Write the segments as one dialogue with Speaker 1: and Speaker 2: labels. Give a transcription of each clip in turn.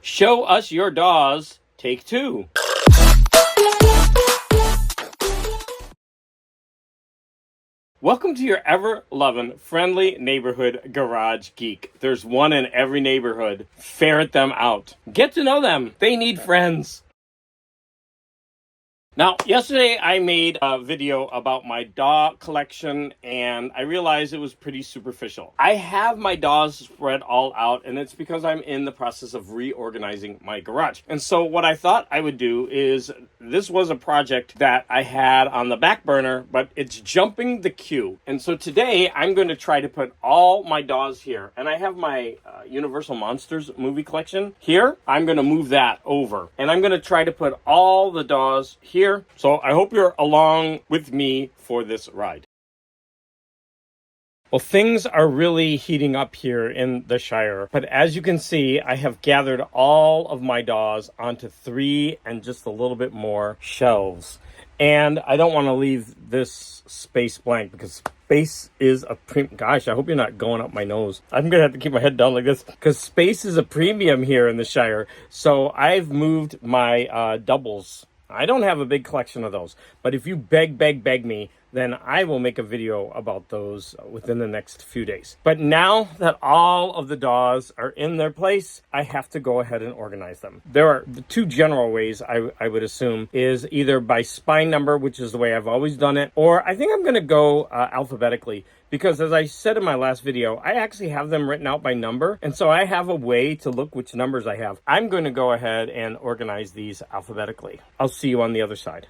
Speaker 1: Show us your DAWs, take 2. Welcome to your ever-loving, friendly neighborhood garage geek. There's one in every neighborhood. Ferret them out. Get to know them. They need friends. Now, yesterday I made a video about my DAW collection, and I realized it was pretty superficial. I have my DAWs spread all out, and it's because I'm in the process of reorganizing my garage. And so what I thought I would do is, this was a project that I had on the back burner, but it's jumping the queue. And so today I'm going to try to put all my DAWs here. And I have my Universal Monsters movie collection here. I'm going to move that over. And I'm going to try to put all the DAWs here. So I hope you're along with me for this ride. Well, things are really heating up here in the Shire, but as you can see, I have gathered all of my DAWs onto 3 and just a little bit more shelves. And I don't want to leave this space blank because space is a gosh, I hope you're not going up my nose. I'm going to have to keep my head down like this because space is a premium here in the Shire. So I've moved my doubles. I don't have a big collection of those, but if you beg me, then I will make a video about those within the next few days. But now that all of the DAWs are in their place, I have to go ahead and organize them. There are the 2 general ways I would assume is either by spine number, which is the way I've always done it, or I think I'm going to go alphabetically. Because as I said in my last video, I actually have them written out by number. And so I have a way to look which numbers I have. I'm going to go ahead and organize these alphabetically. I'll see you on the other side.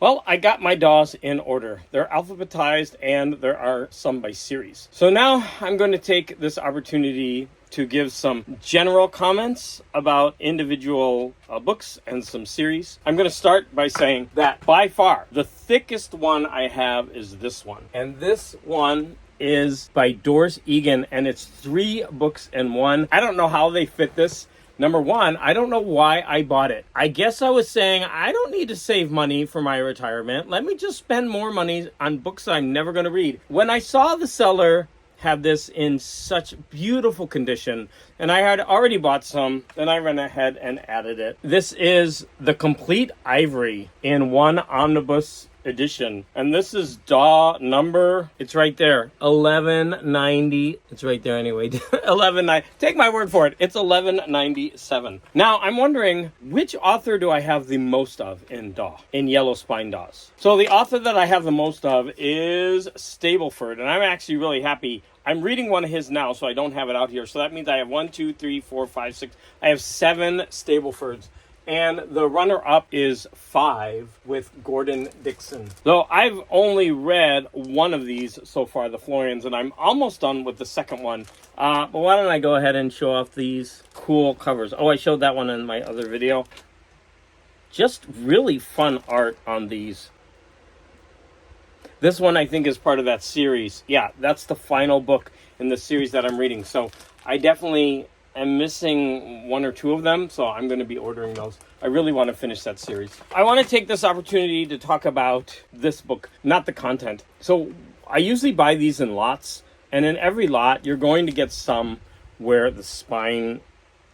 Speaker 1: Well, I got my DAWs in order. They're alphabetized and there are some by series. So now I'm going to take this opportunity to give some general comments about individual books and some series. I'm going to start by saying that by far the thickest one I have is this one. And this one is by Doris Egan, and it's 3 books in one. I don't know how they fit this. Number 1, I don't know why I bought it. I guess I was saying, I don't need to save money for my retirement. Let me just spend more money on books I'm never going to read. When I saw the seller have this in such beautiful condition, and I had already bought some, then I went ahead and added it. This is the Complete Ivory in one omnibus edition, and this is DAW number, it's right there, 1190. It's right there anyway. 1190. Take my word for it, it's 1197. Now I'm wondering, which author do I have the most of in DAW, in yellow spine DAWs? So the author that I have the most of is Stableford, and I'm actually really happy. I'm reading one of his now, so I don't have it out here. So that means I have 1, 2, 3, 4, 5, 6. I have 7 Stablefords. And the runner-up is 5 with Gordon Dixon. So I've only read one of these so far, the Florians, and I'm almost done with the second one. But why don't I go ahead and show off these cool covers. Oh, I showed that one in my other video. Just really fun art on these. This one I think is part of that series. Yeah, that's the final book in the series that I'm reading. So I definitely am missing 1 or 2 of them, so I'm going to be ordering those. I really want to finish that series. I want to take this opportunity to talk about this book, not the content. So I usually buy these in lots, and in every lot, you're going to get some where the spine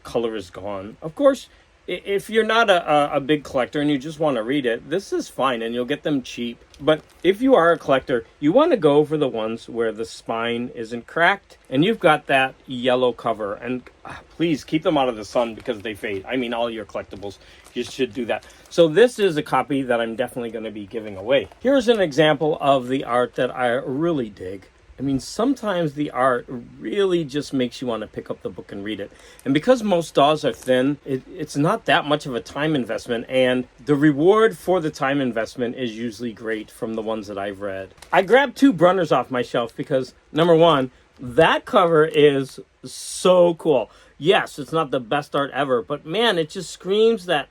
Speaker 1: color is gone. Of course, if you're not a big collector and you just want to read it, this is fine and you'll get them cheap. But if you are a collector, you want to go for the ones where the spine isn't cracked and you've got that yellow cover. And please keep them out of the sun because they fade. I mean, all your collectibles, you should do that. So this is a copy that I'm definitely going to be giving away. Here's an example of the art that I really dig. I mean, sometimes the art really just makes you want to pick up the book and read it. And because most DAWs are thin, it's not that much of a time investment. And the reward for the time investment is usually great from the ones that I've read. I grabbed 2 Brunners off my shelf because, number 1, that cover is so cool. Yes, it's not the best art ever, but man, it just screams that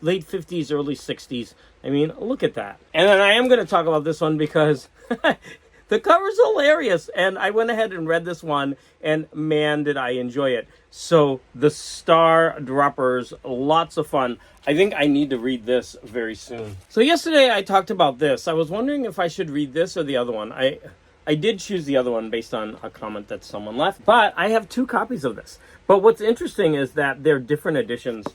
Speaker 1: late 50s, early 60s. I mean, look at that. And then I am going to talk about this one because the cover's hilarious, and I went ahead and read this one, and man, did I enjoy it. So, the Star Droppers, lots of fun. I think I need to read this very soon. So yesterday I talked about this. I was wondering if I should read this or the other one. I I did choose the other one based on a comment that someone left, but I have 2 copies of this. But what's interesting is that they're different editions.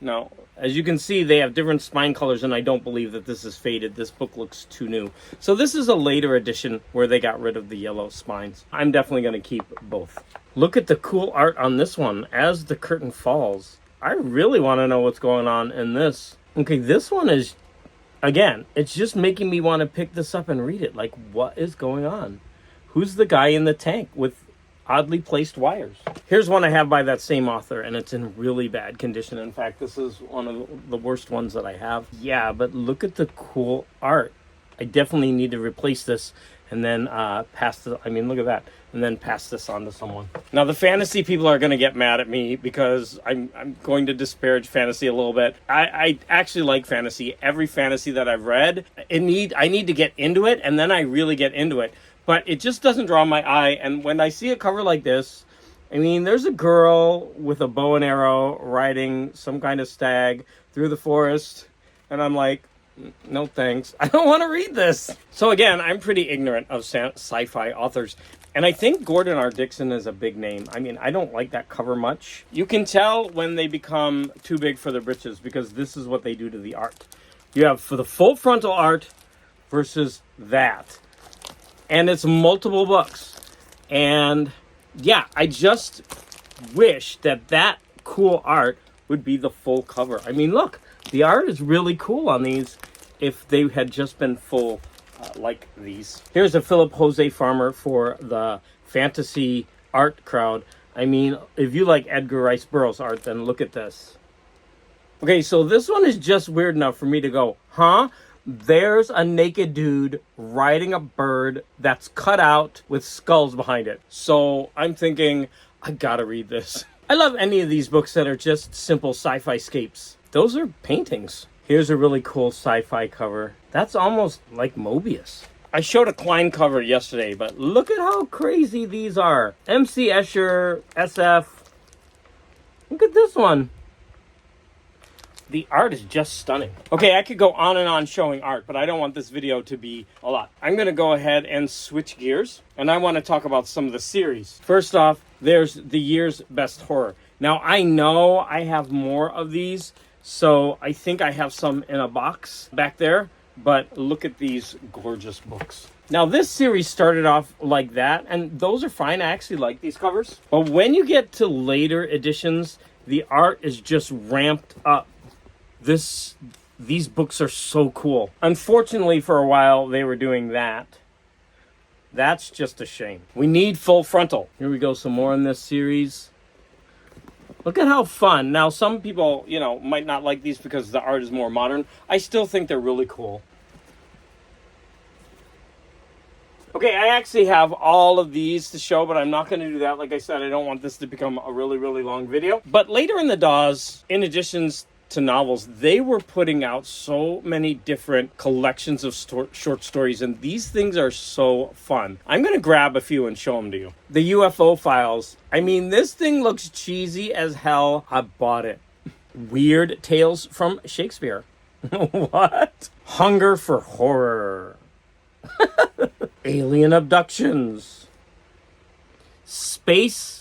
Speaker 1: Now, as you can see, they have different spine colors, and I don't believe that this is faded. This book looks too new. So this is a later edition where they got rid of the yellow spines. I'm definitely going to keep both. Look at the cool art on this one as the curtain falls. I really want to know what's going on in this. Okay, this one is, again, it's just making me want to pick this up and read it. Like, what is going on? Who's the guy in the tank with oddly placed wires? Here's one I have by that same author, and it's in really bad condition. In fact, this is one of the worst ones that I have. Yeah, but look at the cool art. I definitely need to replace this and then pass the, look at that, and then pass this on to someone. Now, the fantasy people are going to get mad at me because I'm going to disparage fantasy a little bit. I actually like fantasy. Every fantasy that I've read, I need to get into it, and then I really get into it. But it just doesn't draw my eye. And when I see a cover like this, there's a girl with a bow and arrow riding some kind of stag through the forest. And I'm like, no thanks. I don't want to read this. So again, I'm pretty ignorant of sci-fi authors. And I think Gordon R. Dickson is a big name. I don't like that cover much. You can tell when they become too big for their britches because this is what they do to the art. You have for the full frontal art versus that. And it's multiple books. And yeah, I just wish that cool art would be the full cover. Look, the art is really cool on these if they had just been full like these. Here's a Philip Jose Farmer for the fantasy art crowd. If you like Edgar Rice Burroughs art, then look at this. Okay, so this one is just weird enough for me to go, huh? There's a naked dude riding a bird that's cut out with skulls behind it. So I'm thinking, I gotta read this. I love any of these books that are just simple sci-fi scapes. Those are paintings. Here's a really cool sci-fi cover. That's almost like Mobius. I showed a Klein cover yesterday, but look at how crazy these are. MC Escher, SF. Look at this one. The art is just stunning. Okay, I could go on and on showing art, but I don't want this video to be a lot. I'm going to go ahead and switch gears, and I want to talk about some of the series. First off, there's the year's best horror. Now, I know I have more of these, so I think I have some in a box back there, but look at these gorgeous books. Now, this series started off like that, and those are fine. I actually like these covers. But when you get to later editions, the art is just ramped up. These books are so cool. Unfortunately, for a while, they were doing that. That's just a shame. We need full frontal. Here we go, some more in this series. Look at how fun. Now, some people, might not like these because the art is more modern. I still think they're really cool. Okay, I actually have all of these to show, but I'm not going to do that. Like I said, I don't want this to become a really, really long video. But later in the DAWs, in additions to novels, they were putting out so many different collections of short stories, and these things are so fun. I'm going to grab a few and show them to you. The UFO Files. This thing looks cheesy as hell. I bought it. Weird Tales from Shakespeare. What? Hunger for Horror. Alien Abductions. Space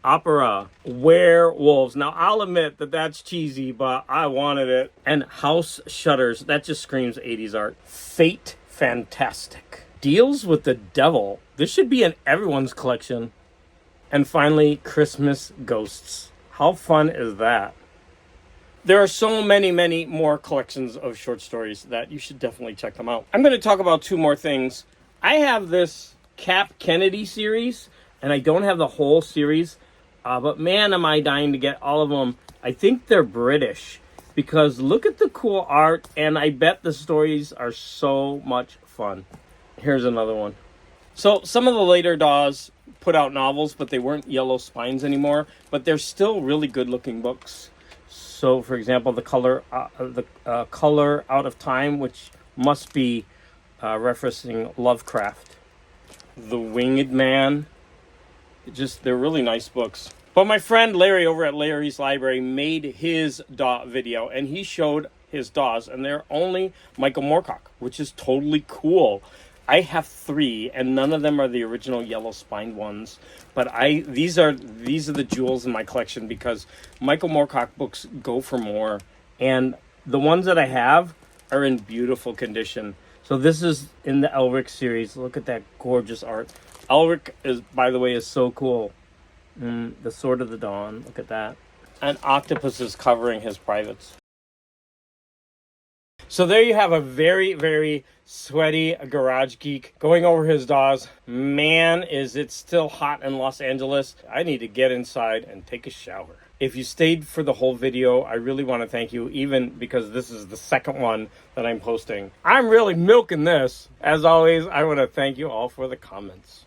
Speaker 1: Opera. Werewolves. Now, I'll admit that that's cheesy, but I wanted it. And House Shutters. That just screams 80s art. Fate Fantastic. Deals with the Devil. This should be in everyone's collection. And finally, Christmas Ghosts. How fun is that? There are so many, many more collections of short stories that you should definitely check them out. I'm going to talk about 2 more things. I have this Cap Kennedy series, and I don't have the whole series. But man, am I dying to get all of them. I think they're British because look at the cool art, and I bet the stories are so much fun. Here's another one. So some of the later DAWs put out novels, but they weren't yellow spines anymore, but they're still really good looking books. So for example, the Color Out of Time, which must be referencing Lovecraft. The Winged Man. They're really nice books. But my friend Larry over at Larry's Library made his DAW video, and he showed his DAWs, and they're only Michael Moorcock, which is totally cool. I have 3, and none of them are the original yellow spined ones. But these are the jewels in my collection because Michael Moorcock books go for more, and the ones that I have are in beautiful condition. So this is in the Elric series. Look at that gorgeous art. Elric is, by the way, is so cool. The Sword of the Dawn. Look at that. And Octopus is covering his privates. So there you have a very, very sweaty garage geek going over his DAWs. Man, is it still hot in Los Angeles. I need to get inside and take a shower. If you stayed for the whole video, I really want to thank you, even because this is the second one that I'm posting. I'm really milking this. As always, I want to thank you all for the comments.